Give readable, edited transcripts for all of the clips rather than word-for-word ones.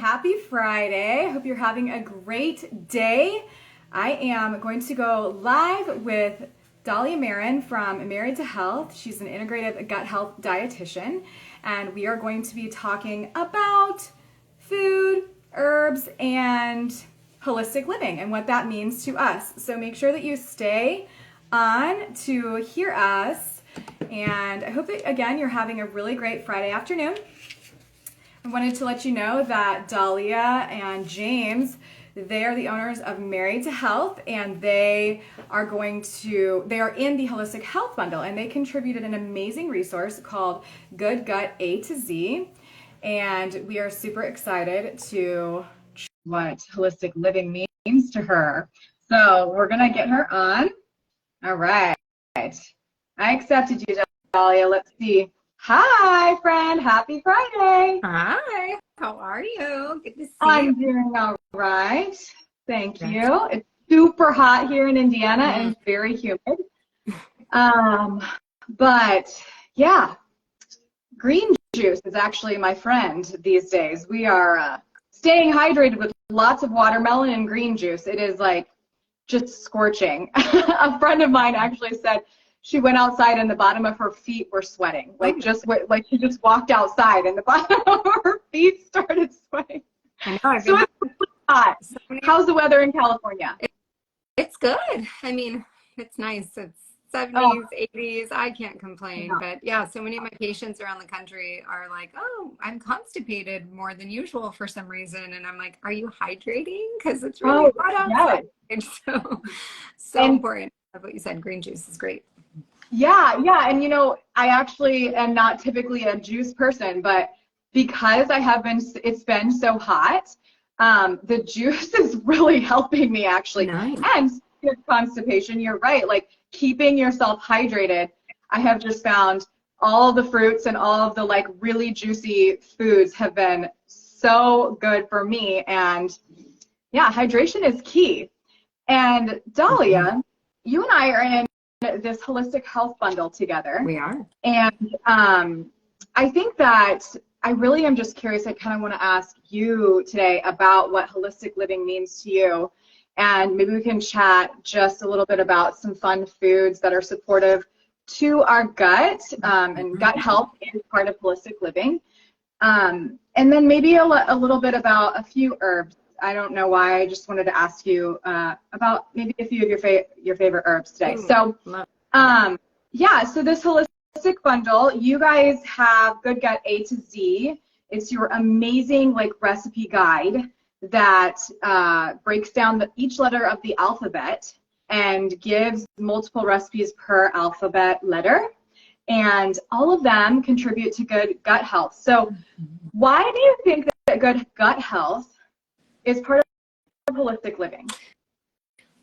Happy Friday. I hope you're having a great day. I am going to go live with Dahlia Marin from Married to Health. She's an integrative gut health dietitian, and we are going to be talking about food, herbs, and holistic living and what that means to us. So make sure that you stay on to hear us, and I hope that, again, you're having a really great Friday afternoon. I wanted to let you know that Dahlia and James, they are the owners of Married to Health, and they are in the Holistic Health Bundle, and they contributed an amazing resource called Good Gut A to Z, and we are super excited to what holistic living means to her. So we're gonna get her on. All right. I accepted you, Dahlia. Let's see. Hi, friend. Happy Friday. Hi. How are you? Good to see you. I'm doing all right. Thank you. It's super hot here in Indiana and it's very humid. But yeah, green juice is actually my friend these days. We are staying hydrated with lots of watermelon and green juice. It is like just scorching. A friend of mine actually said she went outside and the bottom of her feet were sweating. Like she just walked outside and the bottom of her feet started sweating. I know. So it's hot. How's the weather in California? It's good. I mean, it's nice. It's 70s, 80s. I can't complain. But yeah, so many of my patients around the country are like, oh, I'm constipated more than usual for some reason. And I'm like, are you hydrating? Because it's really hot outside. Yeah. So important. What you said, green juice is great. Yeah. And I actually am not typically a juice person, but because it's been so hot, the juice is really helping me actually. Nice. And constipation, you're right. Like keeping yourself hydrated. I have just found all the fruits and all of the like really juicy foods have been so good for me. And yeah, hydration is key. And Dahlia, you and I are in this holistic health bundle together. We are. And I think that I really am just curious. I kind of want to ask you today about what holistic living means to you. And maybe we can chat just a little bit about some fun foods that are supportive to our gut, and gut health is part of holistic living. And then maybe a little bit about a few herbs. I don't know why. I just wanted to ask you about maybe a few of your favorite herbs today. So, so this holistic bundle, you guys have Good Gut A to Z. It's your amazing recipe guide that breaks down each letter of the alphabet and gives multiple recipes per alphabet letter. And all of them contribute to good gut health. So why do you think that good gut health is part of holistic living?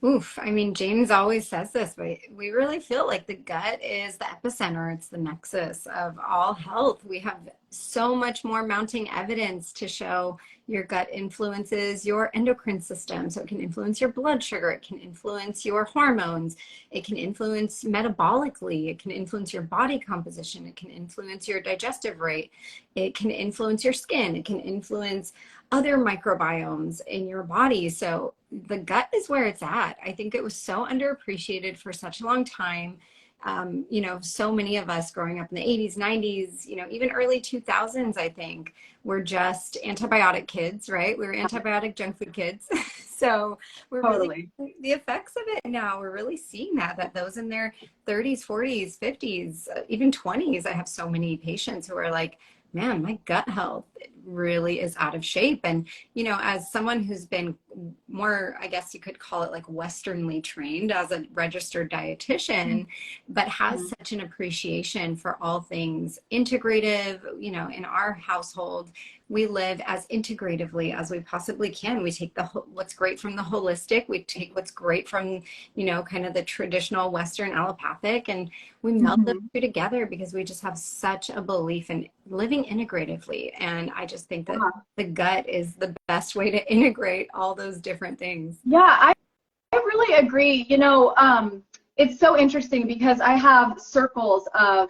Oof. I mean, James always says this, but we really feel like the gut is the epicenter. It's the nexus of all health. We have so much more mounting evidence to show your gut influences your endocrine system. So it can influence your blood sugar. It can influence your hormones. It can influence metabolically. It can influence your body composition. It can influence your digestive rate. It can influence your skin. It can influence other microbiomes in your body. So the gut is where it's at. I think it was so underappreciated for such a long time. So many of us growing up in the 80s, 90s, even early 2000s, I think, were just antibiotic kids, right? We were antibiotic junk food kids. So we're really the effects of it now. We're really seeing that those in their 30s, 40s, 50s, even 20s, I have so many patients who are like, man, my gut health really is out of shape. And, as someone who's been more, I guess you could call it like Westernly trained as a registered dietitian, but has such an appreciation for all things integrative, in our household, we live as integratively as we possibly can. We take what's great from the holistic, we take what's great from, kind of the traditional Western allopathic, and we meld them two together because we just have such a belief in living integratively. And I just think that the gut is the best way to integrate all those different things. Yeah, I really agree. It's so interesting because I have circles of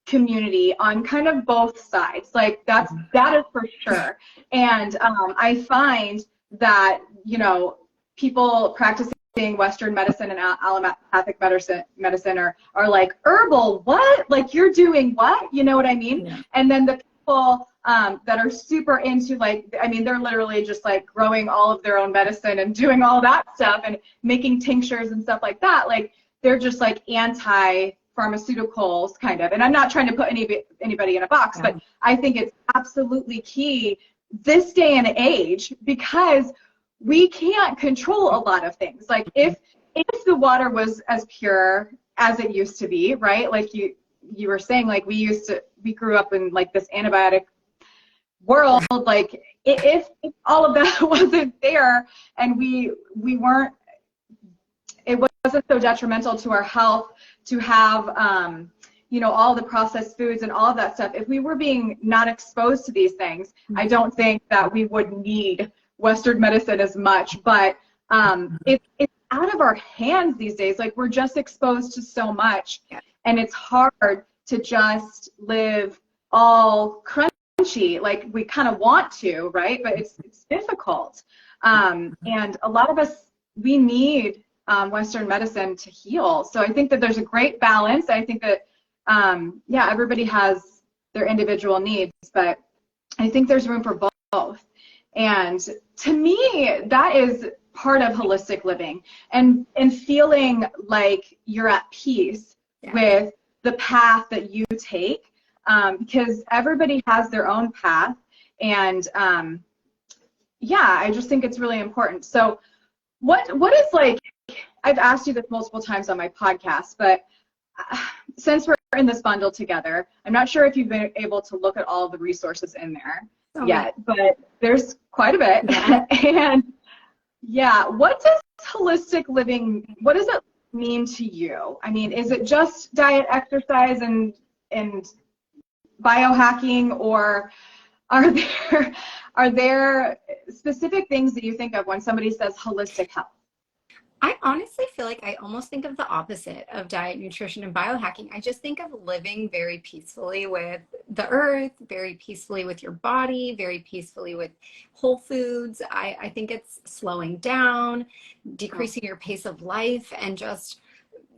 community on kind of both sides. Like that is for sure. And I find that, you know, people practicing Western medicine and allopathic medicine are like, herbal, what? Like, you're doing what? You know what I mean? Yeah. And then the people that are super into, like, I mean, they're literally just like growing all of their own medicine and doing all that stuff and making tinctures and stuff like that. Like, they're just like anti-pharmaceuticals kind of. And I'm not trying to put anybody in a box, but I think it's absolutely key this day and age, because we can't control a lot of things. Like if the water was as pure as it used to be, right? Like you were saying, like we grew up in like this antibiotic world. Like if all of that wasn't there and we weren't, it wasn't so detrimental to our health to have you know, all the processed foods and all of that stuff. If we were being not exposed to these things, I don't think that we would need Western medicine as much, but it's out of our hands these days. Like, we're just exposed to so much, and it's hard to just live all crunchy like we kind of want to, right? But it's difficult, and a lot of us, we need Western medicine to heal. So I think that there's a great balance. I think that yeah, everybody has their individual needs, but I think there's room for both. And to me, that is part of holistic living, and feeling like you're at peace with the path that you take, because everybody has their own path. And yeah, I just think it's really important. So what is, like, I've asked you this multiple times on my podcast, but since we're in this bundle together, I'm not sure if you've been able to look at all of the resources in there yet, but there's quite a bit. And yeah, what does holistic living, what does it mean to you? I mean, is it just diet, exercise, and biohacking, or are there specific things that you think of when somebody says holistic health? I honestly feel like I almost think of the opposite of diet, nutrition, and biohacking. I just think of living very peacefully with the earth, very peacefully with your body, very peacefully with whole foods. I think it's slowing down, decreasing your pace of life, and just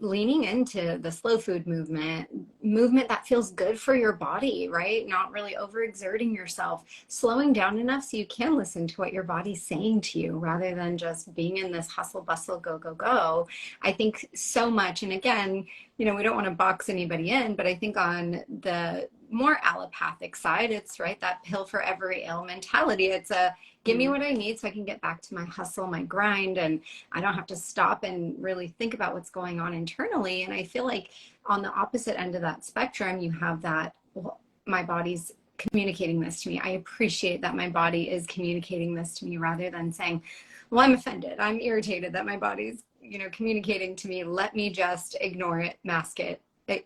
leaning into the slow food movement that feels good for your body, right? Not really overexerting yourself, slowing down enough so you can listen to what your body's saying to you rather than just being in this hustle bustle, go, go, go. I think so much. And again, you know, we don't want to box anybody in, but I think on the more allopathic side, it's right, that pill for every ill mentality. It's a give me what I need so I can get back to my hustle, my grind, and I don't have to stop and really think about what's going on internally. And I feel like on the opposite end of that spectrum, you have that, well, my body's communicating this to me. I appreciate that my body is communicating this to me, rather than saying, well, I'm offended, I'm irritated that my body's, you know, communicating to me. Let me just ignore it, mask it,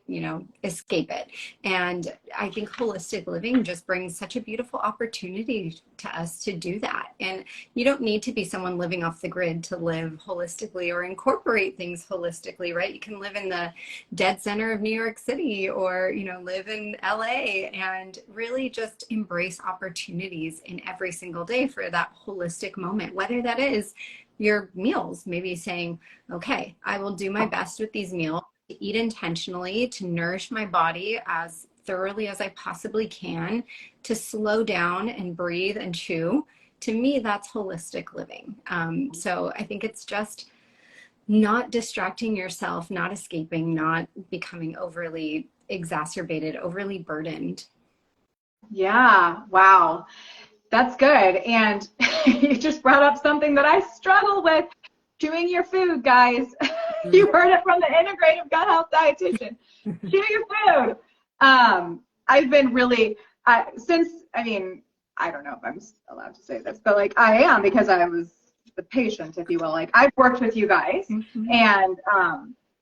you know, escape it. And I think holistic living just brings such a beautiful opportunity to us to do that. And you don't need to be someone living off the grid to live holistically or incorporate things holistically, right? You can live in the dead center of New York City, or, you know, live in LA, and really just embrace opportunities in every single day for that holistic moment, whether that is your meals, maybe saying, okay, I will do my best with these meals, to eat intentionally, to nourish my body as thoroughly as I possibly can, to slow down and breathe and chew. To me, that's holistic living. So I think it's just not distracting yourself, not escaping, not becoming overly exacerbated, overly burdened. Yeah, wow. That's good. And you just brought up something that I struggle with. Chewing your food, guys. You heard it from the integrative gut health dietitian. Chew your food. I've been really, since, I mean, I don't know if I'm allowed to say this, but like I am, because I was the patient, if you will. Like, I've worked with you guys, and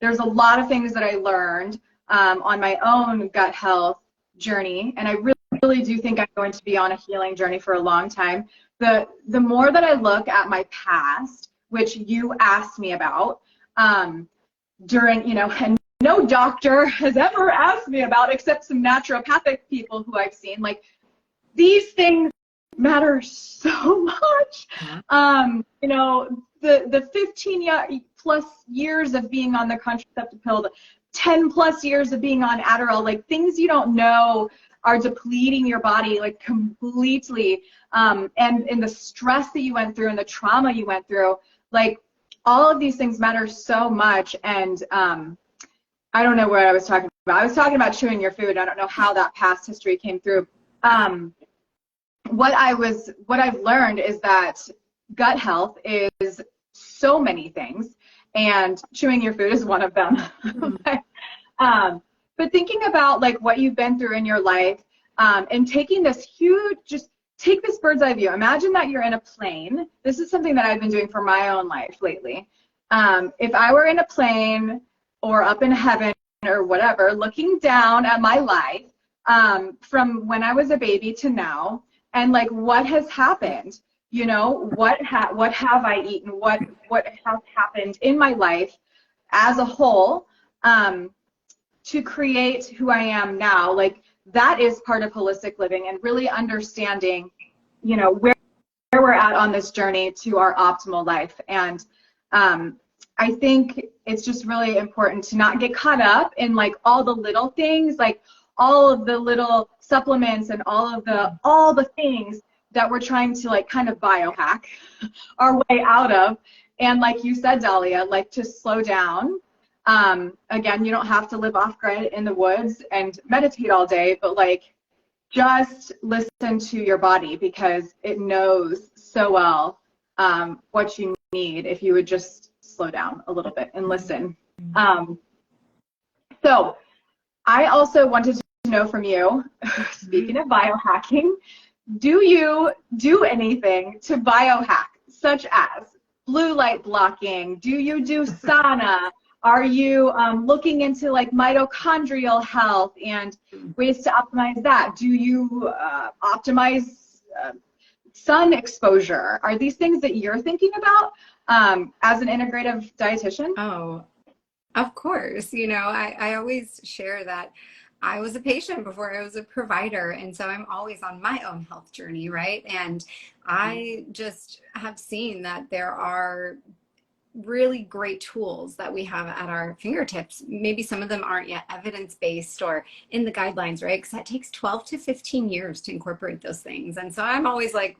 there's a lot of things that I learned on my own gut health journey, and I really do think I'm going to be on a healing journey for a long time. The more that I look at my past, which you asked me about during, you know, and no doctor has ever asked me about, except some naturopathic people who I've seen. Like, these things matter so much. You know, the 15 plus years of being on the contraceptive pill, the 10 plus years of being on Adderall, like things you don't know are depleting your body like completely. And the stress that you went through and the trauma you went through, like all of these things matter so much. And I don't know what I was talking about. I was talking about chewing your food. I don't know how that past history came through. What I've learned is that gut health is so many things, and chewing your food is one of them. But thinking about like what you've been through in your life, and taking this huge, just take this bird's eye view. Imagine that you're in a plane. This is something that I've been doing for my own life lately. If I were in a plane or up in heaven or whatever, looking down at my life, from when I was a baby to now, and like what has happened, you know, what have I eaten, what has happened in my life as a whole, to create who I am now. Like that is part of holistic living, and really understanding, you know, where we're at on this journey to our optimal life. And I think it's just really important to not get caught up in like all the little things, like all of the little supplements and all the things that we're trying to like kind of biohack our way out of. And like you said, Dahlia, like to slow down. Again, you don't have to live off grid in the woods and meditate all day, but like just listen to your body, because it knows so well what you need if you would just slow down a little bit and listen. So I also wanted to know from you, speaking of biohacking, do you do anything to biohack, such as blue light blocking? Do you do sauna? Are you looking into like mitochondrial health and ways to optimize that? Do you optimize sun exposure? Are these things that you're thinking about as an integrative dietitian? Oh, of course. You know, I always share that I was a patient before I was a provider, and so I'm always on my own health journey, right? And I just have seen that there are really great tools that we have at our fingertips. Maybe some of them aren't yet evidence-based or in the guidelines, right? Because that takes 12 to 15 years to incorporate those things. And so I'm always like,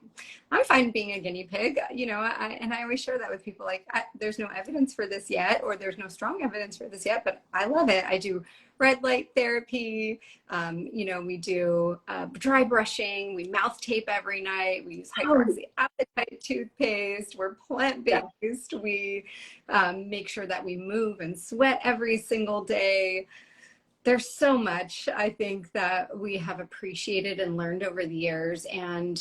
I'm fine being a guinea pig, you know, and I always share that with people, like, there's no evidence for this yet, or there's no strong evidence for this yet, but I love it. I do red light therapy. You know, we do dry brushing. We mouth tape every night. We use hydroxyapatite toothpaste. We're plant-based. We make sure that we move and sweat every single day. There's so much, I think, that we have appreciated and learned over the years. And,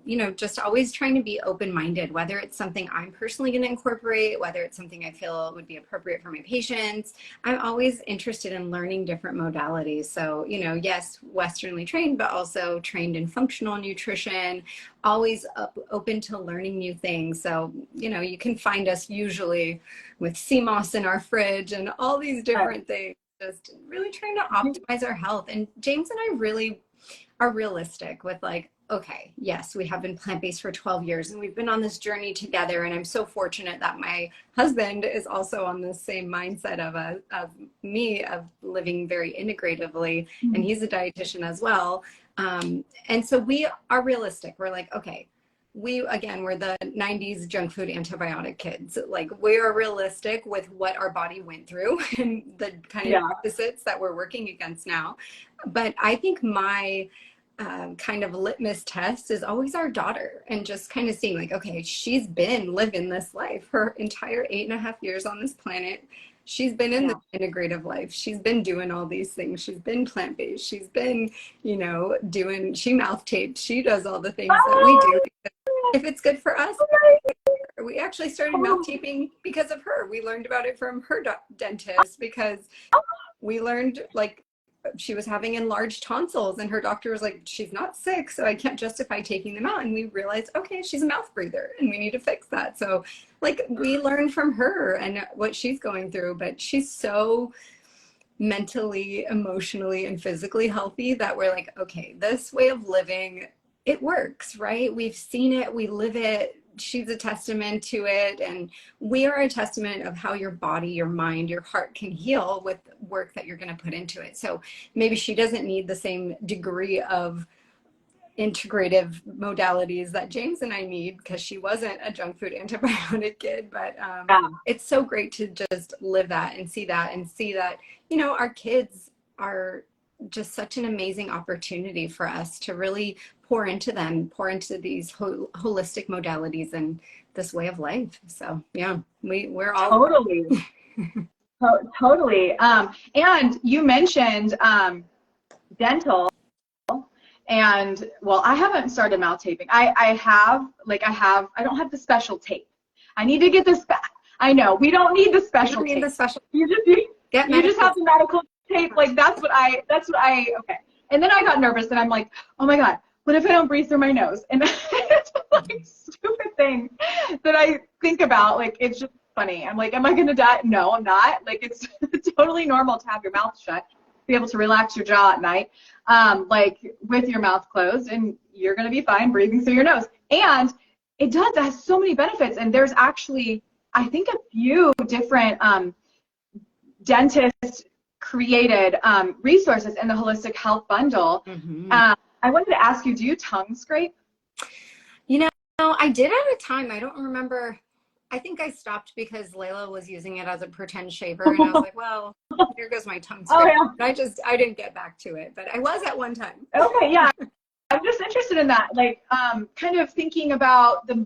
you know, just always trying to be open-minded, whether it's something I'm personally going to incorporate, whether it's something I feel would be appropriate for my patients. I'm always interested in learning different modalities. So, you know, yes, Westernly trained, but also trained in functional nutrition, always open to learning new things. So, you know, you can find us usually with sea moss in our fridge and all these different things. Just really trying to optimize our health. And James and I really are realistic with like, okay, yes, we have been plant-based for 12 years and we've been on this journey together. And I'm so fortunate that my husband is also on the same mindset of me, of living very integratively. And he's a dietitian as well. And so we are realistic. We're like, okay, we're the 90s junk food antibiotic kids. Like, we are realistic with what our body went through and the kind of deficits that we're working against now. But I think my kind of litmus test is always our daughter, and just kind of seeing like, okay, she's been living this life her entire 8.5 years on this planet. She's been in the integrative life. She's been doing all these things. She's been plant-based. She's been, you know, she mouth tapes. She does all the things that we do. If it's good for us, we actually started mouth taping because of her. We learned about it from her dentist, because we learned like she was having enlarged tonsils and her doctor was like, she's not sick, so I can't justify taking them out. And we realized, okay, she's a mouth breather and we need to fix that. So like, we learned from her and what she's going through, but she's so mentally, emotionally, and physically healthy that we're like, okay, this way of living, it works, right? We've seen it, we live it. She's a testament to it. And we are a testament of how your body, your mind, your heart can heal with work that you're going to put into it. So maybe she doesn't need the same degree of integrative modalities that James and I need, because she wasn't a junk food antibiotic kid, but Yeah. it's so great to just live that and see that, you know, our kids are just such an amazing opportunity for us to really pour into them, pour into these holistic modalities and this way of life. So yeah, we're all Totally. Totally. And you mentioned dental. And well, I haven't started mouth taping. I don't have the special tape. I need to get this back. I know we don't need the special tape. You just have the medical tape. Like that's what I okay. And then I got nervous and I'm like, oh my God, what if I don't breathe through my nose? And it's like a stupid thing that I think about. Like it's just funny. I'm like, am I gonna die? No, I'm not. Like it's totally normal to have your mouth shut, be able to relax your jaw at night, like with your mouth closed, and you're going to be fine breathing through your nose. And it has so many benefits. And there's actually, I think, a few different dentist created resources in the Holistic Health Bundle. Mm-hmm. I wanted to ask you, do you tongue scrape? You know, I did at a time. I don't remember. I think I stopped because Layla was using it as a pretend shaver, and I was like, well, here goes my tongue scrape. Oh, yeah. I didn't get back to it, but I was at one time. Okay, yeah. I'm just interested in that, like kind of thinking about the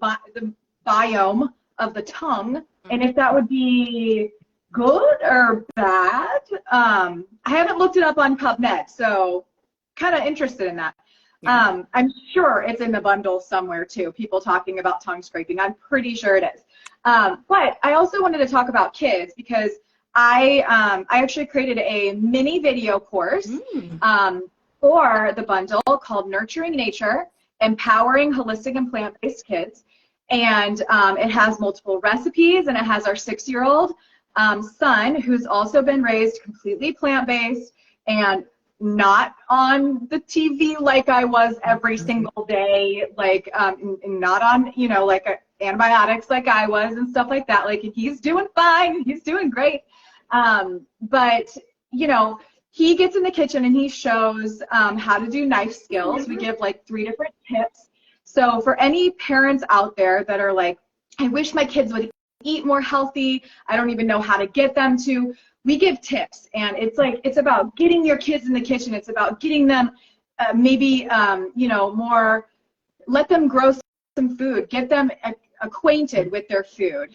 biome of the tongue, and if that would be good or bad. I haven't looked it up on PubMed, so kind of interested in that. Yeah. I'm sure it's in the bundle somewhere too, people talking about tongue scraping. I'm pretty sure it is. But I also wanted to talk about kids, because I actually created a mini video course for the bundle called Nurturing Nature, Empowering Holistic and Plant-Based Kids. And it has multiple recipes, and it has our 6-year-old son, who's also been raised completely plant-based and not on the TV like I was every single day, like not on, you know, like antibiotics like I was and stuff like that. Like he's doing fine, he's doing great. But you know, he gets in the kitchen and he shows how to do knife skills. We give like 3 different tips. So for any parents out there that are like, I wish my kids would eat more healthy, I don't even know how to get them to, we give tips. And it's like, it's about getting your kids in the kitchen. It's about getting them maybe, you know, more, let them grow some food, get them acquainted with their food,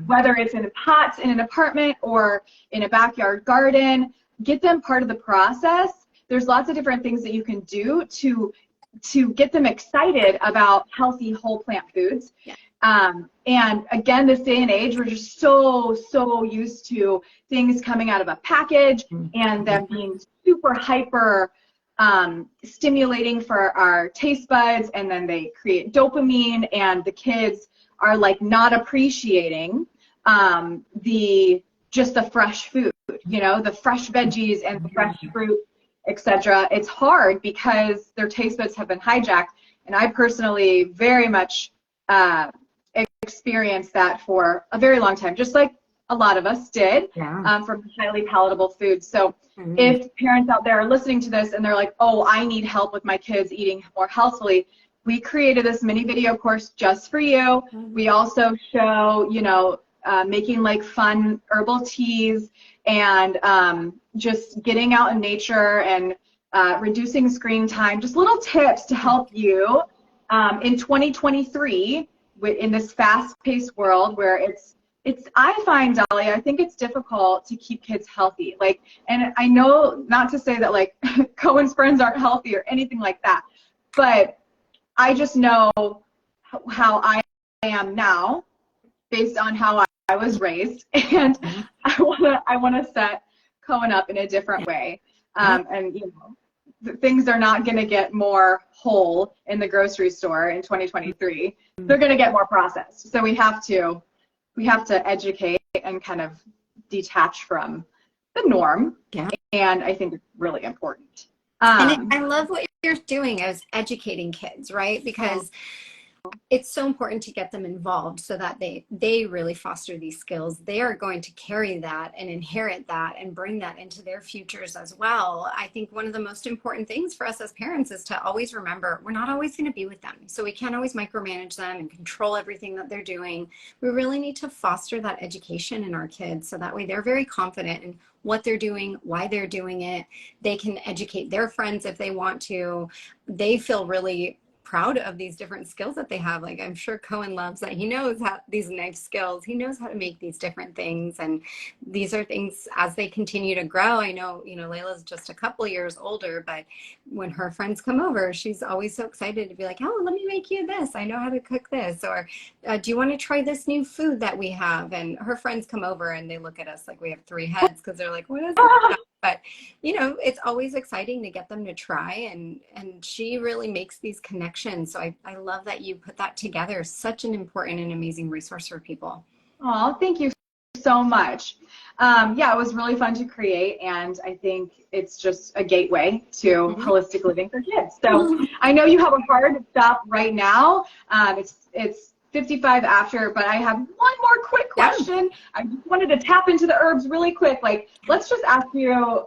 whether it's in pots in an apartment or in a backyard garden. Get them part of the process. There's lots of different things that you can do to get them excited about healthy whole plant foods. Yeah. And again, this day and age, we're just so used to things coming out of a package and them being super hyper stimulating for our taste buds, and then they create dopamine, and the kids are like not appreciating just the fresh food, you know, the fresh veggies and the fresh fruit, etc. It's hard because their taste buds have been hijacked, and I personally very much experienced that for a very long time, just like a lot of us did, from highly palatable foods. So if parents out there are listening to this and they're like, oh, I need help with my kids eating more healthfully, we created this mini video course just for you. We also show, you know, making like fun herbal teas and just getting out in nature and reducing screen time, just little tips to help you in 2023 in this fast-paced world where I find, Dahlia, I think it's difficult to keep kids healthy. Like, and I know not to say that like Cohen's friends aren't healthy or anything like that, but I just know how I am now based on how I was raised, and I wanna set Cohen up in a different way. And you know, things are not gonna get more whole in the grocery store in 2023. They're gonna get more processed. So we have to educate and kind of detach from the norm. Yeah. And I think it's really important. And I love what you're doing as educating kids, right? Because it's so important to get them involved so that they really foster these skills. They are going to carry that and inherit that and bring that into their futures as well. I think one of the most important things for us as parents is to always remember we're not always going to be with them. So we can't always micromanage them and control everything that they're doing. We really need to foster that education in our kids so that way they're very confident in what they're doing, why they're doing it. They can educate their friends if they want to. They feel really proud of these different skills that they have. Like I'm sure Cohen loves that. He knows how these knife skills, he knows how to make these different things. And these are things as they continue to grow. I know, Layla's just a couple years older, but when her friends come over, she's always so excited to be like, oh, let me make you this. I know how to cook this. Or do you want to try this new food that we have? And her friends come over and they look at us like we have three heads because they're like, what is that? But, it's always exciting to get them to try. And she really makes these connections. So I love that you put that together. Such an important and amazing resource for people. Oh, thank you so much. Yeah, it was really fun to create. And I think it's just a gateway to holistic living for kids. So I know you have a hard stop right now. It's 55 after, but I have one more quick question. I just wanted to tap into the herbs really quick. Like, let's just ask you,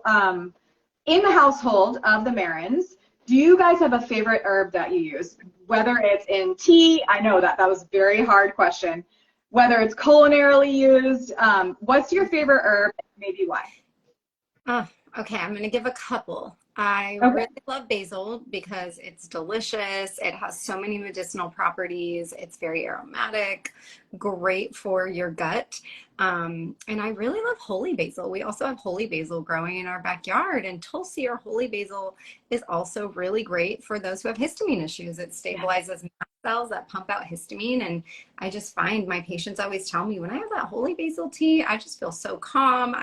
in the household of the Marins, do you guys have a favorite herb that you use? Whether it's in tea, I know that was a very hard question. Whether it's culinarily used, what's your favorite herb and maybe why? Okay, I'm going to give a couple. I really love basil because it's delicious. It has so many medicinal properties. It's very aromatic, great for your gut. And I really love holy basil. We also have holy basil growing in our backyard, and Tulsi or holy basil is also really great for those who have histamine issues. It stabilizes mast cells that pump out histamine. And I just find my patients always tell me when I have that holy basil tea, I just feel so calm.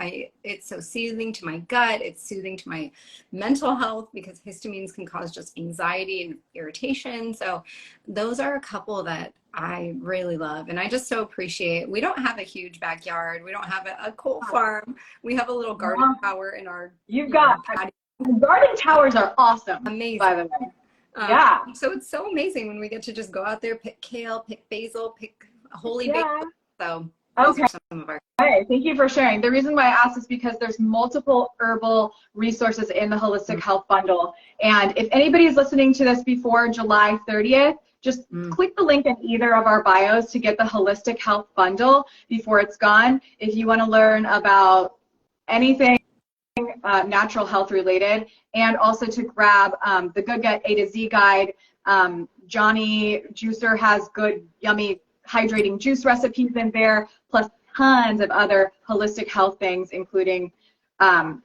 It's so soothing to my gut. It's soothing to my mental health because histamines can cause just anxiety and irritation. So those are a couple that I really love. And I just so appreciate, we don't have a huge backyard. We don't have a coal farm. We have a little garden tower in our patio. Garden towers are awesome. Amazing. By the way. So it's so amazing when we get to just go out there, pick kale, pick basil, pick holy basil. So those are some of our. Okay, thank you for sharing. The reason why I asked is because there's multiple herbal resources in the Holistic Health Bundle. And if anybody's listening to this before July 30th, just click the link in either of our bios to get the Holistic Health Bundle before it's gone. If you want to learn about anything natural health related, and also to grab the Good Gut A to Z guide. Johnny Juicer has good, yummy, hydrating juice recipes in there, plus tons of other holistic health things, including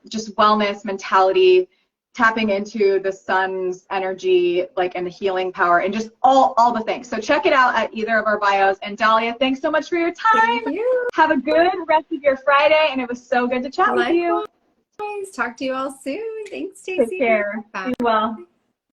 just wellness, mentality, tapping into the sun's energy, and the healing power, and just all the things. So check it out at either of our bios. And Dahlia, thanks so much for your time. Thank you. Have a good rest of your Friday, and it was so good to chat with you. Talk to you all soon. Thanks, Stacey. Take care. Bye. Be well.